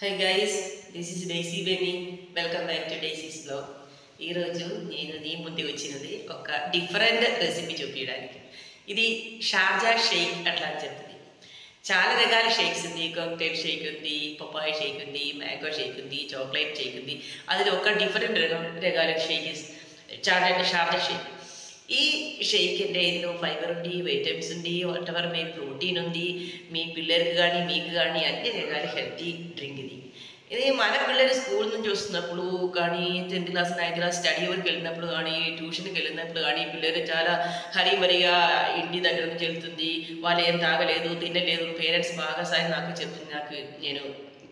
Hi guys, this is Daisy Benny. Welcome back to Daisy's vlog. ఈరోజు నేను నీ ముందు వచ్చినది ఒక డిఫరెంట్ రెసిపీ చూపించడానికి. ఇది షార్జా షేక్ అట్లా అని చెప్తుంది. చాలా రకాల షేక్స్ ఉంది. కాక్టైల్ షేక్ ఉంది, పపాయ షేక్ ఉంది, మ్యాంగో షేక్ ఉంది, చాక్లెట్ షేక్ ఉంది. అది ఒక డిఫరెంట్ రకాల షేక్ షార్జా షేక్. ఈ షేక్ అంటే ఇందులో ఫైబర్ ఉంది, వైటమిన్స్ ఉంది, వాటెవర్ మీ ప్రోటీన్ ఉంది. మీ పిల్లలకి కానీ మీకు కానీ అన్ని రకాల హెల్తీ డ్రింక్ ఇది మన పిల్లలు స్కూల్ నుంచి వస్తున్నప్పుడు కానీ 10th class 9th class study వరకు వెళ్ళినప్పుడు కానీ ట్యూషన్కి వెళ్ళినప్పుడు కానీ పిల్లలు చాలా హరిమరిగా ఇంటి దగ్గర నుంచి వెళ్తుంది. వాళ్ళు ఏం తాగలేదు, తినలేదు, పేరెంట్స్ బాగా సార్ నాకు చెప్తుంది, నాకు నేను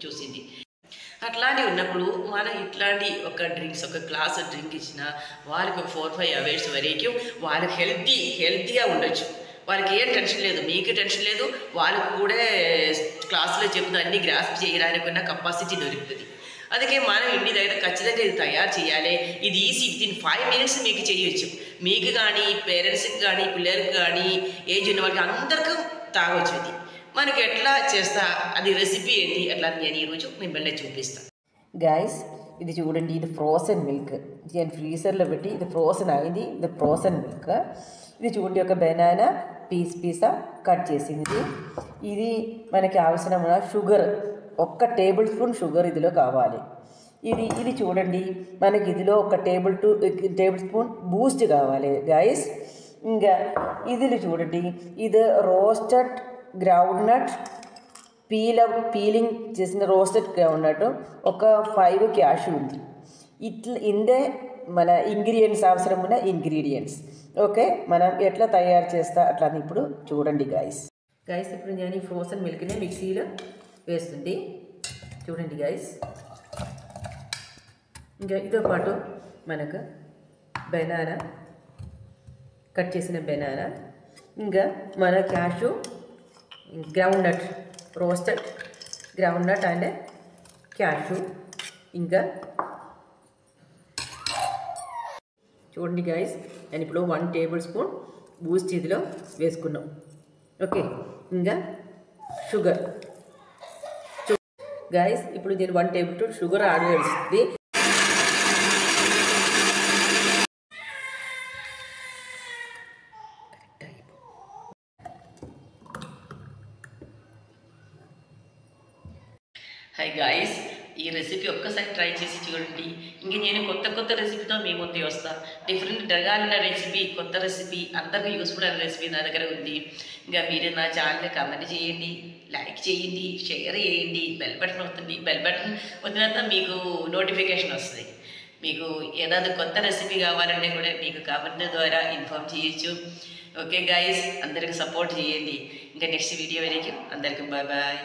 చూసింది. అట్లాంటివి ఉన్నప్పుడు మనం ఇట్లాంటి ఒక డ్రింక్స్ ఒక గ్లాస్ డ్రింక్ ఇచ్చిన వాళ్ళకి ఒక 4-5 అవర్స్ వరకు వాళ్ళు హెల్తీగా ఉండొచ్చు. వాళ్ళకి ఏం టెన్షన్ లేదు, మీకు టెన్షన్ లేదు, వాళ్ళకు కూడా క్లాసులో చెప్తున్న అన్ని గ్రాస్ప్ చేయడానికి ఉన్న కెపాసిటీ దొరుకుతుంది. అందుకే మనం ఇంటి దగ్గర ఖచ్చితంగా ఇది తయారు చేయాలి. ఇది ఈజీ, వితిన్ 5 minutes మీకు చేయొచ్చు. మీకు కానీ పేరెంట్స్కి కానీ పిల్లలకి కానీ ఏజ్ ఉన్న వాళ్ళకి అందరికీ తాగొచ్చు. ఇది మనకి ఎట్లా చేస్తా అది రెసిపీ ఏంటి అట్లా నేను ఈరోజు మిమ్మల్ని చూపిస్తాను. గైస్ ఇది చూడండి, ఇది ఫ్రోజన్ మిల్క్. నేను ఫ్రీజర్లో పెట్టి ఇది ఫ్రోజన్ అయింది. ఇది ఫ్రోజన్ మిల్క్. ఇది చూడండి, ఒక బనానా పీసా కట్ చేసింది. ఇది మనకి అవసరమైన షుగర్, 1 టేబుల్ స్పూన్ షుగర్ ఇదిలో కావాలి. ఇది చూడండి, మనకి ఇదిలో 1 టేబుల్ స్పూన్ బూస్ట్ కావాలి గైస్. ఇంకా ఇదిలో చూడండి, ఇది రోస్టెడ్ గ్రౌండ్నట్ పీలింగ్ చేసిన రోస్టెడ్ గ్రౌండ్నట్, ఒక 5 క్యాషు ఉంది. ఇందే మన ఇంగ్రీడియంట్స్, అవసరమైన ఇంగ్రీడియంట్స్. ఓకే, మనం ఎట్లా తయారు చేస్తా అట్లా ఇప్పుడు చూడండి గైస్. ఇప్పుడు నేను ఈ ఫ్రోజన్ మిల్క్ని మిక్సీలో వేస్తుంది చూడండి గైస్. ఇంకా ఇదో పాటు మనకు బనానా, కట్ చేసిన బనానా, ఇంకా మన cash, groundnut, roasted groundnut and cash, ఇంకా చూడండి గైస్ నేను ఇప్పుడు 1 టేబుల్ స్పూన్ బూస్ట్ ఇదిలో వేసుకున్నాం. ఓకే, ఇంకా షుగర్ గైస్. ఇప్పుడు నేను 1 టేబుల్ స్పూన్ షుగర్ యాడ్ చేస్తుంది. హాయ్ గాయస్, ఈ రెసిపీ ఒక్కసారి ట్రై చేసి చూడండి. ఇంక నేను కొత్త రెసిపీతో మీ ముందు వస్తా. డిఫరెంట్ రకాలైన రెసిపీ, కొత్త రెసిపీ, అందరికీ యూస్ఫుల్ అయిన రెసిపీ నా దగ్గర ఉంది. ఇంకా మీరు నా ఛానల్ని కమెంట్ చేయండి, లైక్ చేయండి, షేర్ చేయండి, బెల్ బటన్ వస్తుంది. బెల్ బటన్ వచ్చినంత మీకు నోటిఫికేషన్ వస్తుంది. మీకు ఏదైనా కొత్త రెసిపీ కావాలంటే కూడా మీకు కమెంట్ ద్వారా ఇన్ఫార్మ్ చేయొచ్చు. ఓకే గాయస్, అందరికి సపోర్ట్ చేయండి. ఇంకా నెక్స్ట్ వీడియో వరకు అందరికీ బాయ్ బాయ్.